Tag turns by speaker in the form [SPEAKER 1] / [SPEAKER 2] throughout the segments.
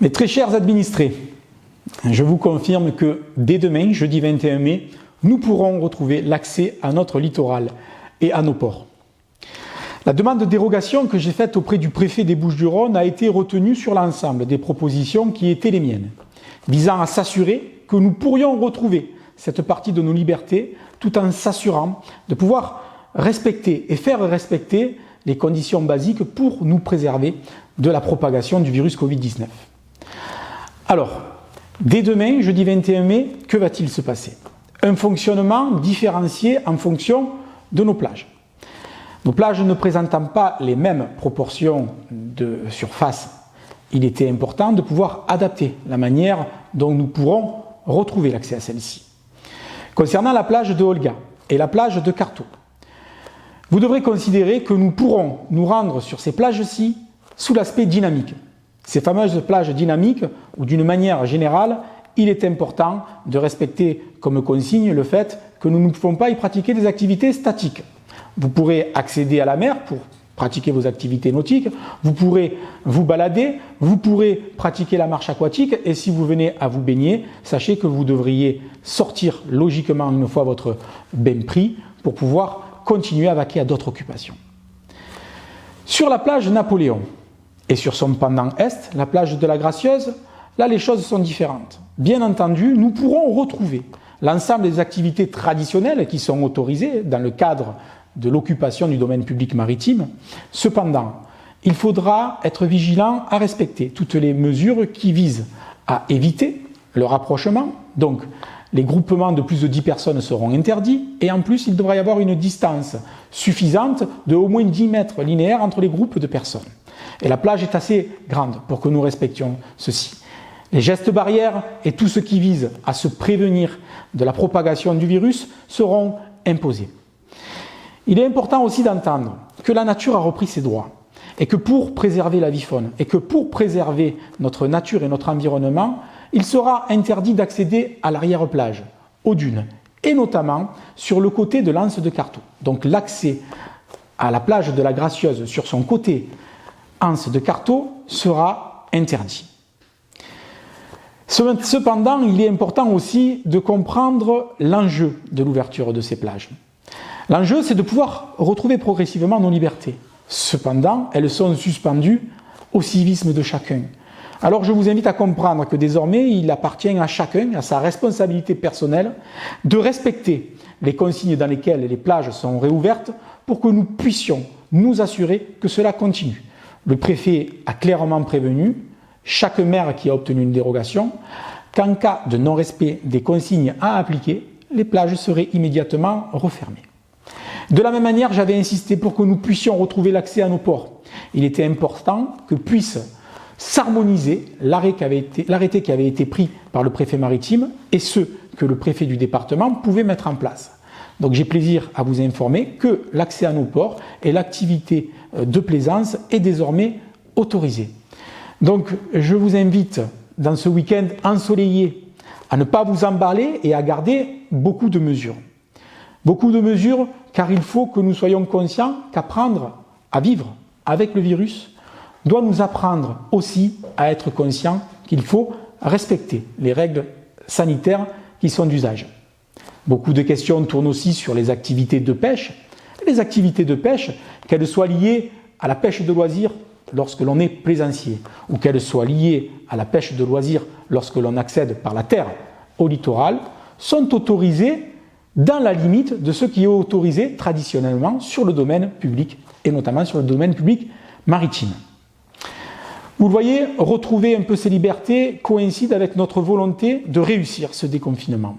[SPEAKER 1] Mes très chers administrés, je vous confirme que dès demain, jeudi 21 mai, nous pourrons retrouver l'accès à notre littoral et à nos ports. La demande de dérogation que j'ai faite auprès du préfet des Bouches-du-Rhône a été retenue sur l'ensemble des propositions qui étaient les miennes, visant à s'assurer que nous pourrions retrouver cette partie de nos libertés tout en s'assurant de pouvoir respecter et faire respecter les conditions basiques pour nous préserver de la propagation du virus Covid-19. Alors, dès demain, jeudi 21 mai, que va-t-il se passer? Un fonctionnement différencié en fonction de nos plages. Nos plages ne présentant pas les mêmes proportions de surface, il était important de pouvoir adapter la manière dont nous pourrons retrouver l'accès à celle-ci. Concernant la plage de Olga et la plage de Carteau, vous devrez considérer que nous pourrons nous rendre sur ces plages-ci sous l'aspect dynamique. Ces fameuses plages dynamiques, où d'une manière générale, il est important de respecter comme consigne le fait que nous ne pouvons pas y pratiquer des activités statiques. Vous pourrez accéder à la mer pour pratiquer vos activités nautiques, vous pourrez vous balader, vous pourrez pratiquer la marche aquatique et si vous venez à vous baigner, sachez que vous devriez sortir logiquement une fois votre bain pris pour pouvoir continuer à vaquer à d'autres occupations. Sur la plage Napoléon et sur son pendant est, la plage de la Gracieuse, là les choses sont différentes. Bien entendu, nous pourrons retrouver l'ensemble des activités traditionnelles qui sont autorisées dans le cadre de l'occupation du domaine public maritime. Cependant, il faudra être vigilant à respecter toutes les mesures qui visent à éviter le rapprochement. Donc, les groupements de plus de 10 personnes seront interdits et en plus, il devra y avoir une distance suffisante de au moins 10 mètres linéaires entre les groupes de personnes. Et la plage est assez grande pour que nous respections ceci. Les gestes barrières et tout ce qui vise à se prévenir de la propagation du virus seront imposés. Il est important aussi d'entendre que la nature a repris ses droits et que pour préserver la vie faune et que pour préserver notre nature et notre environnement, il sera interdit d'accéder à l'arrière-plage, aux dunes et notamment sur le côté de l'anse de Carteau. Donc l'accès à la plage de la Gracieuse sur son côté anse de Carteau sera interdit. Cependant, il est important aussi de comprendre l'enjeu de l'ouverture de ces plages. L'enjeu, c'est de pouvoir retrouver progressivement nos libertés. Cependant, elles sont suspendues au civisme de chacun. Alors je vous invite à comprendre que désormais, il appartient à chacun, à sa responsabilité personnelle, de respecter les consignes dans lesquelles les plages sont réouvertes pour que nous puissions nous assurer que cela continue. Le préfet a clairement prévenu chaque maire qui a obtenu une dérogation qu'en cas de non-respect des consignes à appliquer, les plages seraient immédiatement refermées. De la même manière, j'avais insisté pour que nous puissions retrouver l'accès à nos ports. Il était important que puisse s'harmoniser l'arrêté qui avait été pris par le préfet maritime et ce que le préfet du département pouvait mettre en place. Donc j'ai plaisir à vous informer que l'accès à nos ports et l'activité de plaisance est désormais autorisée. Donc je vous invite dans ce week-end ensoleillé à ne pas vous emballer et à garder beaucoup de mesures. Beaucoup de mesures car il faut que nous soyons conscients qu'apprendre à vivre avec le virus doit nous apprendre aussi à être conscients qu'il faut respecter les règles sanitaires qui sont d'usage. Beaucoup de questions tournent aussi sur les activités de pêche. Les activités de pêche, qu'elles soient liées à la pêche de loisirs lorsque l'on est plaisancier ou qu'elles soient liées à la pêche de loisirs lorsque l'on accède par la terre au littoral, sont autorisées dans la limite de ce qui est autorisé traditionnellement sur le domaine public et notamment sur le domaine public maritime. Vous le voyez, retrouver un peu ces libertés coïncide avec notre volonté de réussir ce déconfinement.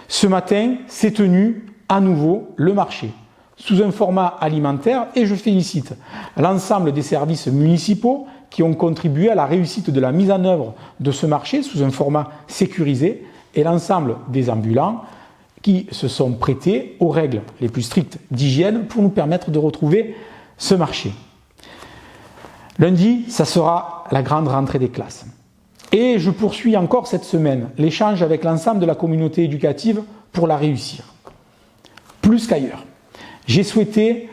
[SPEAKER 1] Ce matin, s'est tenu à nouveau le marché sous un format alimentaire et je félicite l'ensemble des services municipaux qui ont contribué à la réussite de la mise en œuvre de ce marché sous un format sécurisé et l'ensemble des ambulants qui se sont prêtés aux règles les plus strictes d'hygiène pour nous permettre de retrouver ce marché. Lundi, ça sera la grande rentrée des classes. Et je poursuis encore cette semaine l'échange avec l'ensemble de la communauté éducative pour la réussir. Plus qu'ailleurs, j'ai souhaité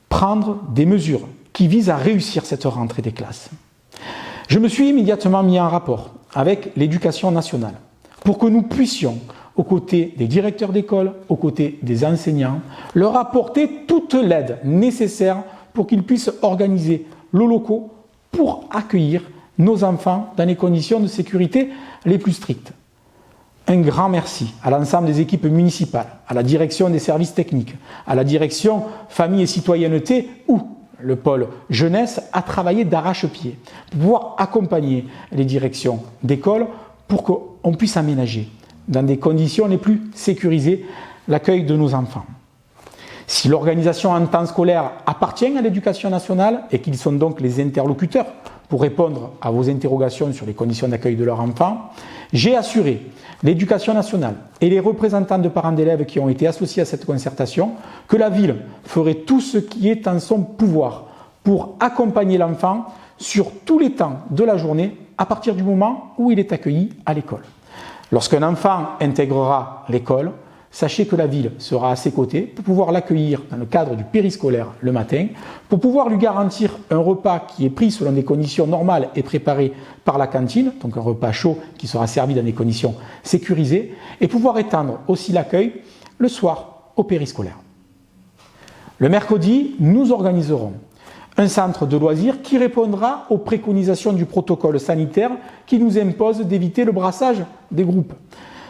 [SPEAKER 1] prendre des mesures qui visent à réussir cette rentrée des classes. Je me suis immédiatement mis en rapport avec l'Éducation nationale pour que nous puissions, aux côtés des directeurs d'école, aux côtés des enseignants, leur apporter toute l'aide nécessaire pour qu'ils puissent organiser le locaux pour accueillir nos enfants dans les conditions de sécurité les plus strictes. Un grand merci à l'ensemble des équipes municipales, à la direction des services techniques, à la direction famille et citoyenneté où le pôle jeunesse a travaillé d'arrache-pied pour pouvoir accompagner les directions d'école pour qu'on puisse aménager dans des conditions les plus sécurisées l'accueil de nos enfants. Si l'organisation en temps scolaire appartient à l'Éducation nationale et qu'ils sont donc les interlocuteurs pour répondre à vos interrogations sur les conditions d'accueil de leurs enfants, j'ai assuré l'Éducation nationale et les représentants de parents d'élèves qui ont été associés à cette concertation que la ville ferait tout ce qui est en son pouvoir pour accompagner l'enfant sur tous les temps de la journée à partir du moment où il est accueilli à l'école. Lorsqu'un enfant intégrera l'école, sachez que la ville sera à ses côtés pour pouvoir l'accueillir dans le cadre du périscolaire le matin, pour pouvoir lui garantir un repas qui est pris selon des conditions normales et préparé par la cantine, donc un repas chaud qui sera servi dans des conditions sécurisées, et pouvoir étendre aussi l'accueil le soir au périscolaire. Le mercredi, nous organiserons un centre de loisirs qui répondra aux préconisations du protocole sanitaire qui nous impose d'éviter le brassage des groupes.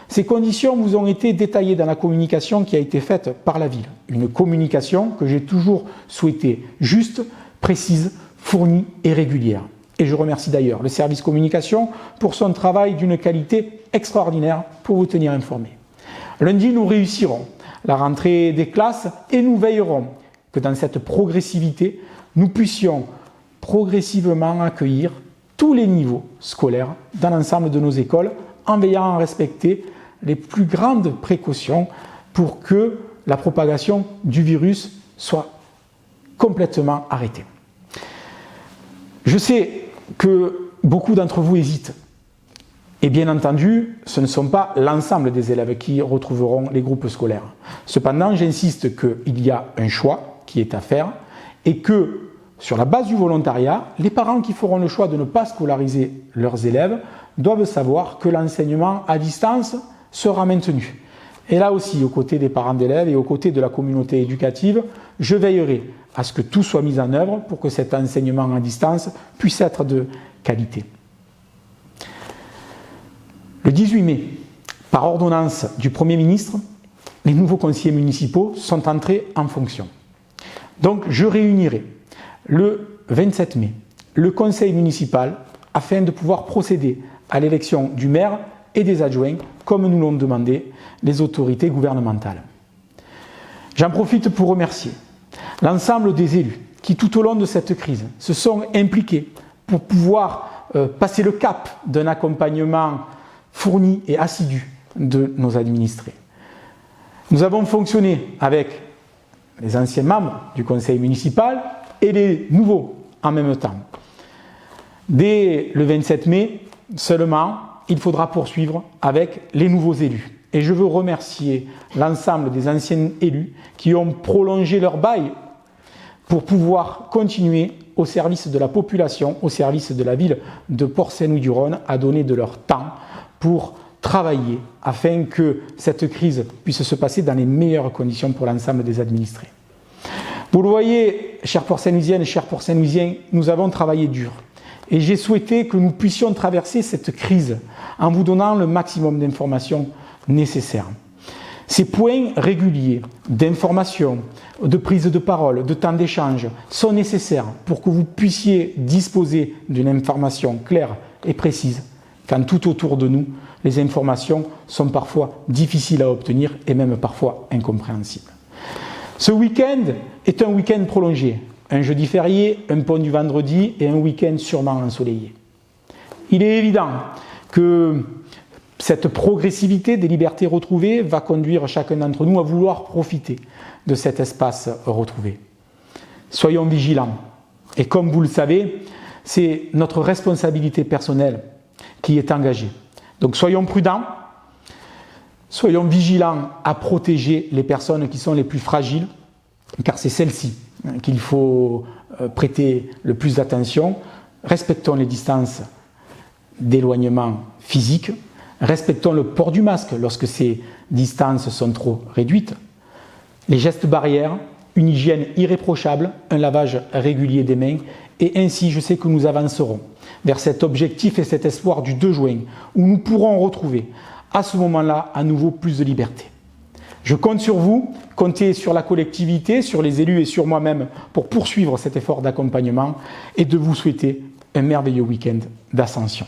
[SPEAKER 1] Ces conditions vous ont été détaillées dans la communication qui a été faite par la ville. Une communication que j'ai toujours souhaité juste, précise, fournie et régulière. Et je remercie d'ailleurs le service communication pour son travail d'une qualité extraordinaire pour vous tenir informés. Lundi, nous réussirons la rentrée des classes et nous veillerons que dans cette progressivité, nous puissions progressivement accueillir tous les niveaux scolaires dans l'ensemble de nos écoles en veillant à respecter les plus grandes précautions pour que la propagation du virus soit complètement arrêtée. Je sais que beaucoup d'entre vous hésitent. Et bien entendu, ce ne sont pas l'ensemble des élèves qui retrouveront les groupes scolaires. Cependant, j'insiste qu'il y a un choix qui est à faire et que, sur la base du volontariat, les parents qui feront le choix de ne pas scolariser leurs élèves doivent savoir que l'enseignement à distance sera maintenu. Et là aussi, aux côtés des parents d'élèves et aux côtés de la communauté éducative, je veillerai à ce que tout soit mis en œuvre pour que cet enseignement à distance puisse être de qualité. Le 18 mai, par ordonnance du Premier ministre, les nouveaux conseillers municipaux sont entrés en fonction. Donc, je réunirai le 27 mai le conseil municipal afin de pouvoir procéder à l'élection du maire et des adjoints, comme nous l'ont demandé les autorités gouvernementales. J'en profite pour remercier l'ensemble des élus qui, tout au long de cette crise, se sont impliqués pour pouvoir passer le cap d'un accompagnement fourni et assidu de nos administrés. Nous avons fonctionné avec les anciens membres du conseil municipal et les nouveaux en même temps. Dès le 27 mai seulement, il faudra poursuivre avec les nouveaux élus. Et je veux remercier l'ensemble des anciens élus qui ont prolongé leur bail pour pouvoir continuer au service de la population, au service de la ville de Port-Saint-Louis-du-Rhône, à donner de leur temps pour travailler afin que cette crise puisse se passer dans les meilleures conditions pour l'ensemble des administrés. Vous le voyez, chers Port-Saint-Louisiennes et chers Port-Saint-Louisiens, nous avons travaillé dur. Et j'ai souhaité que nous puissions traverser cette crise en vous donnant le maximum d'informations nécessaires. Ces points réguliers d'information, de prise de parole, de temps d'échange sont nécessaires pour que vous puissiez disposer d'une information claire et précise quand tout autour de nous, les informations sont parfois difficiles à obtenir et même parfois incompréhensibles. Ce week-end est un week-end prolongé, un jeudi férié, un pont du vendredi et un week-end sûrement ensoleillé. Il est évident que cette progressivité des libertés retrouvées va conduire chacun d'entre nous à vouloir profiter de cet espace retrouvé. Soyons vigilants. Et comme vous le savez, c'est notre responsabilité personnelle qui est engagée. Donc soyons prudents, soyons vigilants à protéger les personnes qui sont les plus fragiles, car c'est celles-ci qu'il faut prêter le plus d'attention. respectons les distances d'éloignement physique, respectons le port du masque lorsque ces distances sont trop réduites, les gestes barrières, une hygiène irréprochable, un lavage régulier des mains, et ainsi je sais que nous avancerons vers cet objectif et cet espoir du 2 juin où nous pourrons retrouver à ce moment-là à nouveau plus de liberté. Je compte sur vous, comptez sur la collectivité, sur les élus et sur moi-même pour poursuivre cet effort d'accompagnement et de vous souhaiter un merveilleux week-end d'ascension.